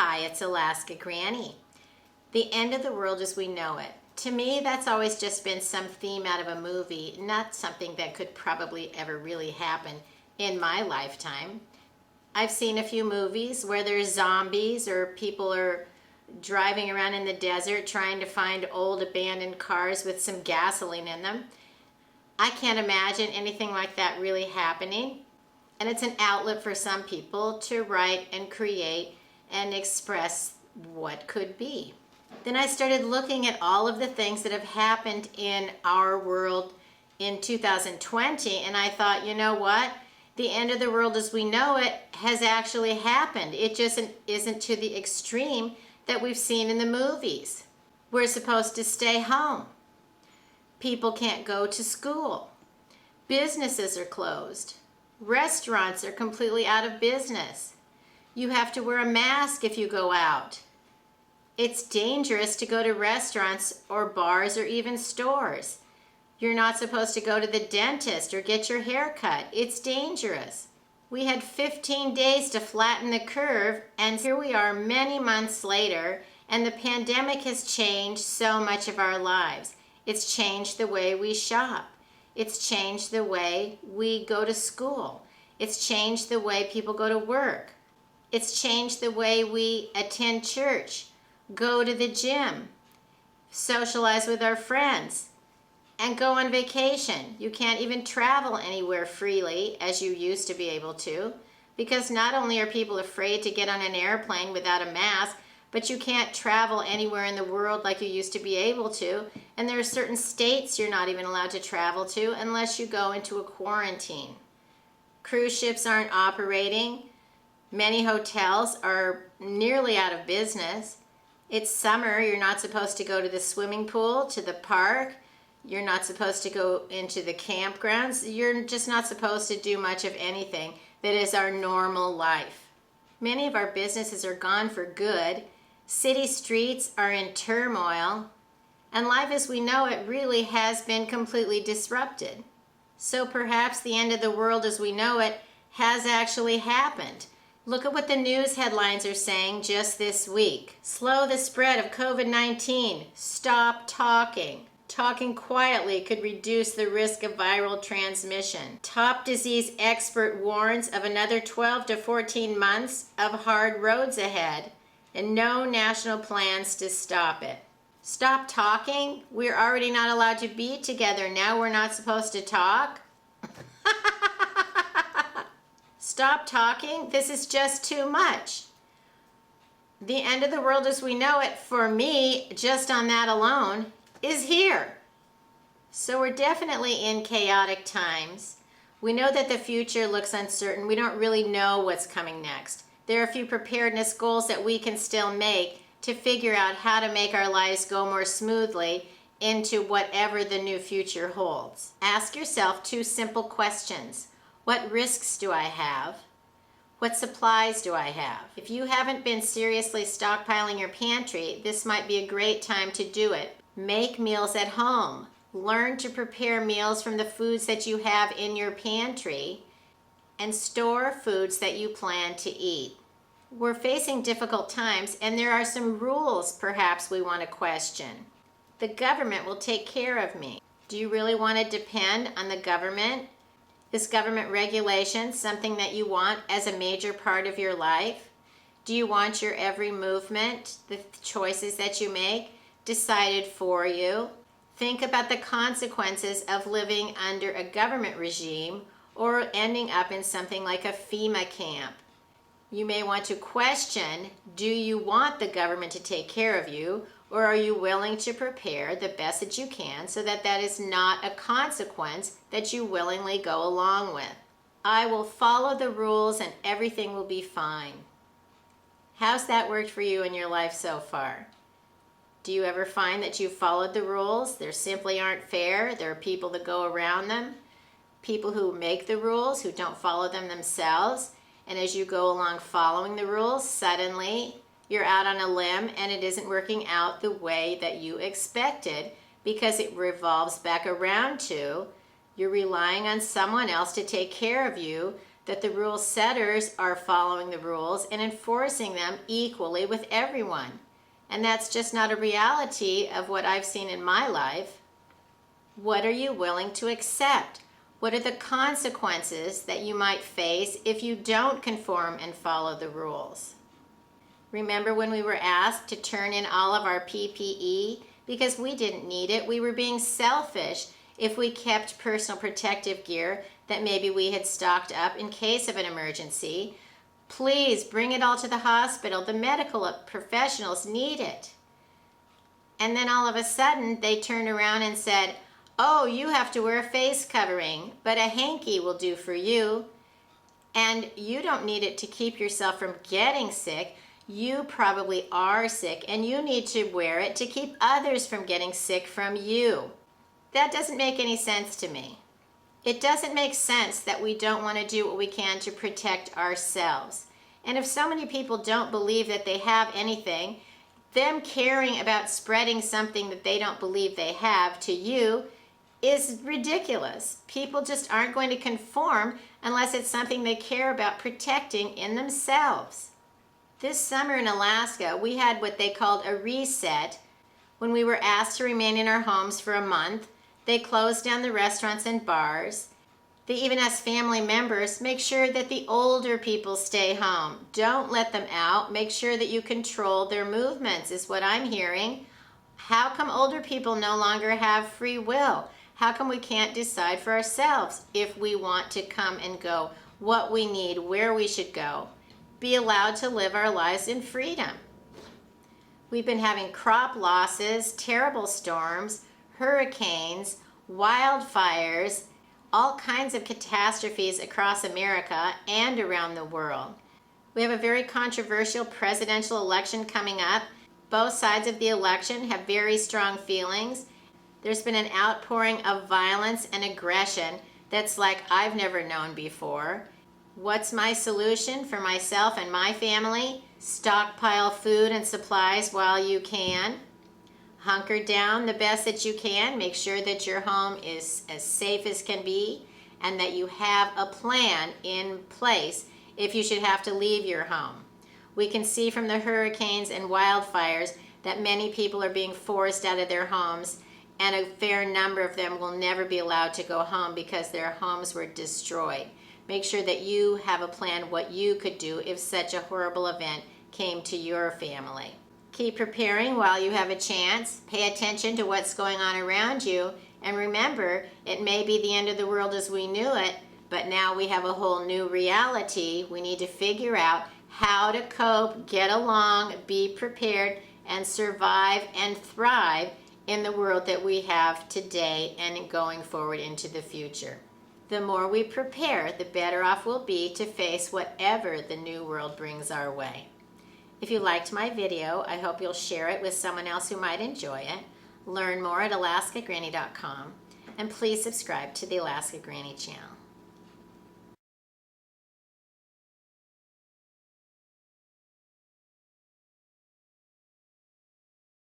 Hi, it's Alaska Granny. The end of the world as we know it. To me, that's always just been some theme out of a movie, not something that could probably ever really happen in my lifetime. I've seen a few movies where there's zombies or people are driving around in the desert trying to find old abandoned cars with some gasoline in them. I can't imagine anything like that really happening. And it's an outlet for some people to write and create and express what could be. Then I started looking at all of the things that have happened in our world in 2020, and I thought, you know what? The end of the world as we know it has actually happened. It just isn't to the extreme that we've seen in the movies. We're supposed to stay home. People can't go to school. Businesses are closed. Restaurants are completely out of business. You have to wear a mask if you go out. It's dangerous to go to restaurants or bars or even stores. You're not supposed to go to the dentist or get your hair cut. It's dangerous. We had 15 days to flatten the curve, and here we are many months later, and the pandemic has changed so much of our lives. It's changed the way we shop. It's changed the way we go to school. It's changed the way people go to work. It's changed the way we attend church, go to the gym, socialize with our friends, and go on vacation. You can't even travel anywhere freely as you used to be able to, because not only are people afraid to get on an airplane without a mask, but you can't travel anywhere in the world like you used to be able to, and there are certain states you're not even allowed to travel to unless you go into a quarantine. Cruise ships aren't operating. Many hotels are nearly out of business. It's summer, you're not supposed to go to the swimming pool, to the park. You're not supposed to go into the campgrounds. You're just not supposed to do much of anything that is our normal life. Many of our businesses are gone for good. City streets are in turmoil. And life as we know it really has been completely disrupted. So perhaps the end of the world as we know it has actually happened. Look at what the news headlines are saying just this week. Slow the spread of COVID-19. Stop talking. Talking quietly could reduce the risk of viral transmission. Top disease expert warns of another 12 to 14 months of hard roads ahead, and no national plans to stop it. Stop talking? We're already not allowed to be together. Now we're not supposed to talk? Stop talking? This is just too much. The end of the world as we know it, for me, just on that alone, is here. So we're definitely in chaotic times. We know that the future looks uncertain. We don't really know what's coming next. There are a few preparedness goals that we can still make to figure out how to make our lives go more smoothly into whatever the new future holds. Ask yourself two simple questions. What risks do I have? What supplies do I have? If you haven't been seriously stockpiling your pantry, this might be a great time to do it. Make meals at home. Learn to prepare meals from the foods that you have in your pantry, and store foods that you plan to eat. We're facing difficult times, and there are some rules perhaps we want to question. The government will take care of me. Do you really want to depend on the government? Is government regulation something that you want as a major part of your life? Do you want your every movement, the choices that you make, decided for you? Think about the consequences of living under a government regime or ending up in something like a FEMA camp. You may want to question, do you want the government to take care of you, or are you willing to prepare the best that you can so that that is not a consequence that you willingly go along with? I will follow the rules and everything will be fine. How's that worked for you in your life so far? Do you ever find that you followed the rules? They simply aren't fair. There are people that go around them, people who make the rules who don't follow them themselves. And as you go along following the rules, suddenly you're out on a limb and it isn't working out the way that you expected, because it revolves back around to you're relying on someone else to take care of you that the rule setters are following the rules and enforcing them equally with everyone. And that's just not a reality of what I've seen in my life. What are you willing to accept? What are the consequences that you might face if you don't conform and follow the rules? Remember when we were asked to turn in all of our PPE because we didn't need it? We were being selfish if we kept personal protective gear that maybe we had stocked up in case of an emergency. Please bring it all to the hospital. The medical professionals need it. And then all of a sudden they turned around and said, oh, you have to wear a face covering, but a hanky will do for you. And you don't need it to keep yourself from getting sick. You probably are sick and you need to wear it to keep others from getting sick from you. That doesn't make any sense to me. It doesn't make sense that we don't want to do what we can to protect ourselves. And if so many people don't believe that they have anything, them caring about spreading something that they don't believe they have to you is ridiculous. People just aren't going to conform unless it's something they care about protecting in themselves. This summer in Alaska, we had what they called a reset when we were asked to remain in our homes for a month. They closed down the restaurants and bars. They even asked family members, make sure that the older people stay home. Don't let them out. Make sure that you control their movements, is what I'm hearing. How come older people no longer have free will? How come we can't decide for ourselves if we want to come and go, what we need, where we should go? Be allowed to live our lives in freedom. We've been having crop losses, terrible storms, hurricanes, wildfires, all kinds of catastrophes across America and around the world. We have a very controversial presidential election coming up. Both sides of the election have very strong feelings. There's been an outpouring of violence and aggression that's like I've never known before. What's my solution for myself and my family? Stockpile food and supplies while you can. Hunker down the best that you can. Make sure that your home is as safe as can be and that you have a plan in place if you should have to leave your home. We can see from the hurricanes and wildfires that many people are being forced out of their homes, and a fair number of them will never be allowed to go home because their homes were destroyed. Make sure that you have a plan what you could do if such a horrible event came to your family. Keep preparing while you have a chance. Pay attention to what's going on around you. And remember, it may be the end of the world as we knew it, but now we have a whole new reality. We need to figure out how to cope, get along, be prepared, and survive and thrive in the world that we have today and going forward into the future. The more we prepare, the better off we'll be to face whatever the new world brings our way. If you liked my video, I hope you'll share it with someone else who might enjoy it. Learn more at alaskagranny.com, and please subscribe to the Alaska Granny channel.